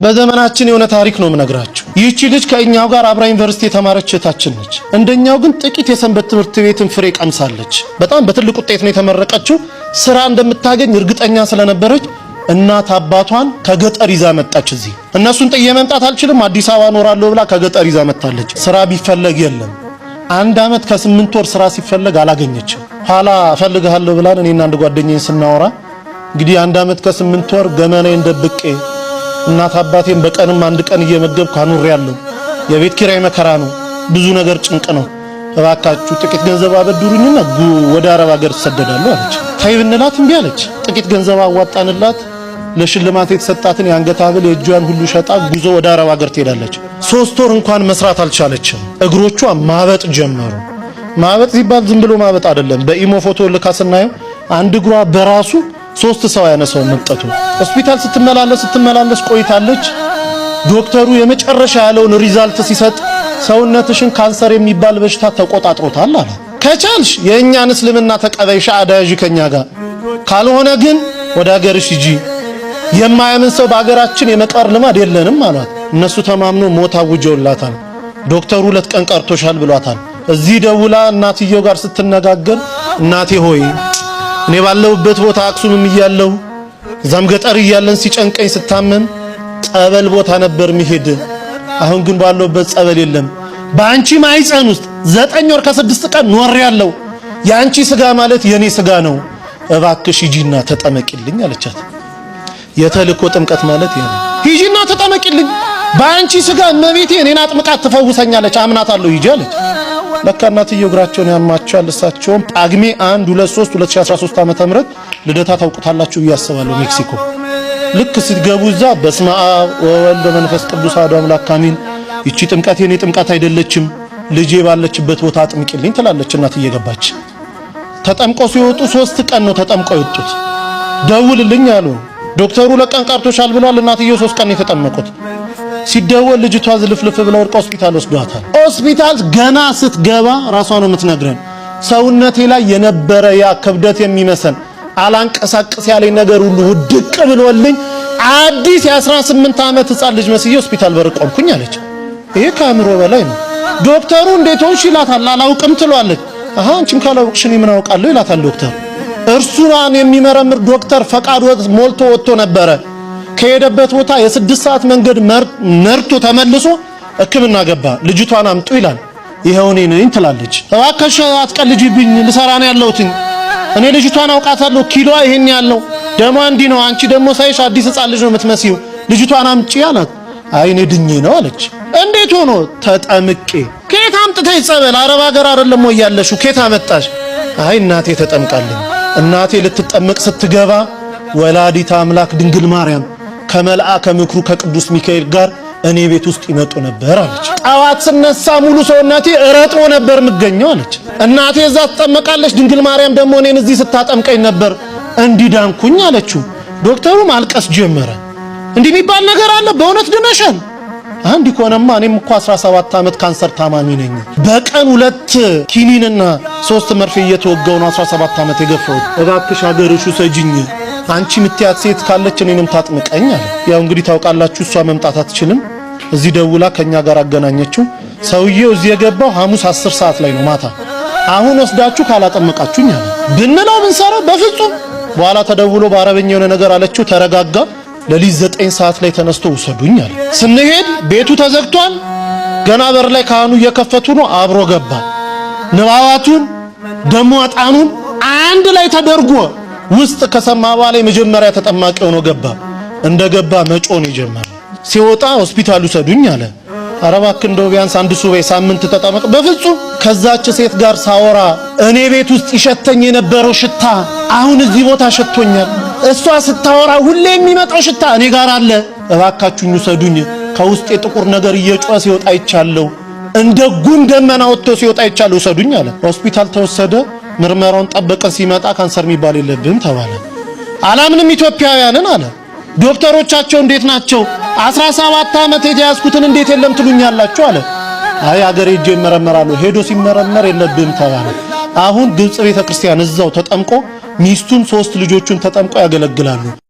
በዘመናችን የሆነ ታሪክ ነው ምነግራችሁ። ይህቺ ልጅ ከኛው ጋር አብራ ዩኒቨርሲቲ የተማረች እህታችን ነች። እንደኛው ግን ጥቂት የሰንበት ትምህርት ቤትን ፍሬ ቀምሳለች። በጣም በትልቅ ውጤት ነው የተመረቀችው። ስራ እንደምታገኝ እርግጠኛ ስለነበረች እናት አባቷን ከገጠር ይዛ መጣች። እዚህ እነሱን ጥዬ መምጣት አልችልም፣ አዲስ አበባ ኖራለሁ ብላ ከገጠር ይዛ መጣለች። ስራ ቢፈለግ የለም። 1 አመት ከ8 ወር ስራ ሲፈለግ አላገኘችም። ኋላ እፈልግሃለሁ ብላን እኔና አንድ ጓደኛዬ ስናወራ እንግዲህ 1 አመት ከ8 ወር ገመናዬን ደብቄ እናት አባቴን በቀንም 1 ቀን እየመገብኩ አኑሬያለሁ። የቤት ኪራይ መከራ ነው፣ ብዙ ነገር ጭንቅ ነው። እባካችሁ ጥቂት ገንዘብ አበድሩኝና ወደ አረብ ሀገር ተሰደዳለሁ አለች። ታይ ብንላት እምቢ አለች። ጥቂት ገንዘብ አዋጣንላት። ለሽልማት የተሰጣትን የአንገት ሐብል የእጇን ሁሉ ሸጣ ጉዞ ወደ አረብ ሀገር ትሄዳለች። 3 ወር እንኳን መስራት አልቻለችም። እግሮቿ ማበጥ ጀመሩ። ማበጥ ሲባል ዝም ብሎ ማበጥ አይደለም። በኢሞ ፎቶ ልካ ስናየው አንድ እግሯ በራሱ 3 ሰው ያነሳው መጠጡ። ሆስፒታል ስትመላለስ ቆይታለች። ዶክተሩ የመጨረሻ ያለውን ሪዛልት ሲሰጥ ሰውነትሽን ካንሰር የሚባል በሽታ ተቆጣጥሮታል አለ። ከቻልሽ የእኛን እስልምና ተቀበይ ሻአዳ ያዢ ከኛ ጋር፣ ካልሆነ ግን ወደ ሀገርሽ ሂጂ። የማያምን ሰው በሀገራችን የመቃር ልማድ የለንም አሏት። እነሱ ተማምኖ ሞት አውጀውላታል። ዶክተሩ 2 ቀን ቀርቶሻል ብሏታል። እዚህ ደውላ እናትየው ጋር ስትነጋገር እናቴ ሆይ እኔ ባለሁበት ቦታ አክሱምም እያለሁ እዛም ገጠር እያለን ሲጨንቀኝ ስታመም ጸበል ቦታ ነበር መሄድ። አሁን ግን ባለሁበት ጸበል የለም። በአንቺ ማይፀን ውስጥ 9 ወር ከ6 ቀን ኖሬያለሁ። ያንቺ ስጋ ማለት የኔ ስጋ ነው። እባክሽ ሂጂና ተጠመቂልኝ አለቻት። የተልኮ ጥምቀት ማለት ይሄ ነው። ሂጂና ተጠመቂልኝ፣ በአንቺ ስጋ እመቤቴ እኔን አጥምቃት ትፈውሰኛለች፣ አምናታለሁ፣ ሂጂ አለች። ለካ እናትየው እግራቸውን ያማቸዋል። እሳቸውም ጳጉሜ 1 2 3 2013 ዓመተ ምህረት ልደታ ታውቁታላችሁ ያስባለሁ ሜክሲኮ። ልክ ሲገቡ እዛ በስመ አብ ወወልድ ወመንፈስ ቅዱስ አሐዱ አምላክ አሜን፣ ይቺ ጥምቀት የኔ ጥምቀት አይደለችም፣ ልጄ ባለችበት ቦታ አጥምቂልኝ ትላለች እናት እየገባች። ተጠምቀው ሲወጡ 3 ቀን ነው ተጠምቀው የወጡት። ደውልልኝ አሉ ዶክተሩ። 2 ቀን ቀርቶሻል ብሏል። እናትየው 3 ቀን የተጠመቁት። ሲደወል ልጅቷ ዝልፍልፍ ብላ ወድቃ ሆስፒታል ወስዷታል። ሆስፒታል ገና ስትገባ ራሷ ነው የምትነግረን፣ ሰውነቴ ላይ የነበረ ያ ክብደት የሚመስል አላንቀሳቀስ ያለኝ ነገር ሁሉ ውድቅ ብሎልኝ አዲስ የ18 ዓመት ህፃን ልጅ መስዬ ሆስፒታል በር ቆምኩኝ አለች። ይሄ ከአእምሮ በላይ ነው። ዶክተሩ እንዴት ሆንሽ ይላታል። አላውቅም ትሏለች። አሃ አንቺም ካላውቅሽ እኔ ምን አውቃለሁ ይላታል ዶክተር። እርሱን የሚመረምር ዶክተር ፈቃድ ሞልቶ ወጥቶ ነበረ። ከሄደበት ቦታ የ6 ሰዓት መንገድ መርቶ ተመልሶ ሕክምና ገባ። ልጅቷን አምጡ ይላል። ይሄው እኔ ነኝ ትላለች። እባክሽ አትቀልጂብኝ፣ ልሰራ ነው ያለሁት። እኔ ልጅቷን አውቃታለሁ፣ ኪሎዋ ይሄን ያለው፣ ደሟ እንዲህ ነው። አንቺ ደግሞ ሳይሽ አዲስ ህፃን ልጅ ነው የምትመስዪው፣ ልጅቷን አምጪ አላት። አይ እኔ ድኜ ነው አለች። እንዴት ሆኖ? ተጠምቄ። ከየት አምጥተሽ ጸበል? አረብ ሀገር አይደለም ወይ ያለሽው? ከየት አመጣሽ? አይ እናቴ ተጠምቃለች። እናቴ ልትጠመቅ ስትገባ ወላዲተ አምላክ ድንግል ማርያም ከመልአከ ምክሩ ከቅዱስ ሚካኤል ጋር እኔ ቤት ውስጥ ይመጡ ነበር አለች። ጠዋት ስነሳ ሙሉ ሰውነቴ እረጥሮ ነበር የምገኘው አለች። እናቴ እዛ ትጠመቃለች፣ ድንግል ማርያም ደግሞ እኔን እዚህ ስታጠምቀኝ ነበር እንዲዳንኩኝ አለችው። ዶክተሩ ማልቀስ ጀመረ። እንዲህ የሚባል ነገር አለ? በእውነት ድነሻል? አንድ ኮነማ እኔም እኮ 17 ዓመት ካንሰር ታማሚ ነኝ። በቀን 2 ኪኒንና 3 መርፌ እየተወጋው ነው 17 ዓመት የገፋሁት። እባክሽ ሀገርሽ ሰጂኝ፣ አንቺ ምትያት ሴት ካለች እኔንም ታጥምቀኝ አለ። ያው እንግዲህ ታውቃላችሁ እሷ መምጣት አትችልም። እዚህ ደውላ ከኛ ጋር አገናኘችው። ሰውዬው እዚህ የገባው ሐሙስ 10 ሰዓት ላይ ነው ማታ። አሁን ወስዳችሁ ካላጠመቃችሁኝ አለ። ብንለው ብንሰራው በፍጹም። በኋላ ተደውሎ በአረበኛ የሆነ ነገር አለችው። ተረጋጋ። ለሊት 9 ሰዓት ላይ ተነስቶ ውሰዱኝ አለ። ስንሄድ ቤቱ ተዘግቷል። ገና በር ላይ ካህኑ እየከፈቱ ነው። አብሮ ገባ። ንባባቱን ደሞ ዕጣኑን አንድ ላይ ተደርጎ ውስጥ ከሰማ በኋላ መጀመሪያ ተጠማቂ ሆኖ ገባ። እንደገባ መጮን ይጀምራል። ሲወጣ ሆስፒታል ውሰዱኝ አለ። ኧረ እባክህ እንደው ቢያንስ 1 ሱባኤ ሳምንት ተጠመቅ። በፍጹም። ከዛች ሴት ጋር ሳወራ እኔ ቤት ውስጥ ይሸተኝ የነበረው ሽታ አሁን እዚህ ቦታ ሸቶኛል። እሷ ስታወራ ሁሌ የሚመጣው ሽታ እኔ ጋር አለ። እባካችሁኝ ውሰዱኝ። ከውስጥ የጥቁር ነገር እየጮኸ ሲወጣ ይቻለው፣ እንደ ጉም ደመና ወጥቶ ሲወጣ ይቻለው፣ ውሰዱኝ አለ። ሆስፒታል ተወሰደ። ምርመራውን ጠበቀን። ሲመጣ ካንሰር የሚባል የለብህም ተባለ። አላምንም ኢትዮጵያውያንን አለ። ዶክተሮቻቸው እንዴት ናቸው? 17 ዓመት የተያዝኩትን እንዴት የለም ትሉኛላችሁ አለ። አይ አገሬ ሄጄ ይመረመራሉ። ሄዶ ሲመረመር የለብህም ተባለ። አሁን ግብጽ ቤተክርስቲያን እዛው ተጠምቆ ሚስቱም 3 ልጆቹን ተጠምቀው ያገለግላሉ።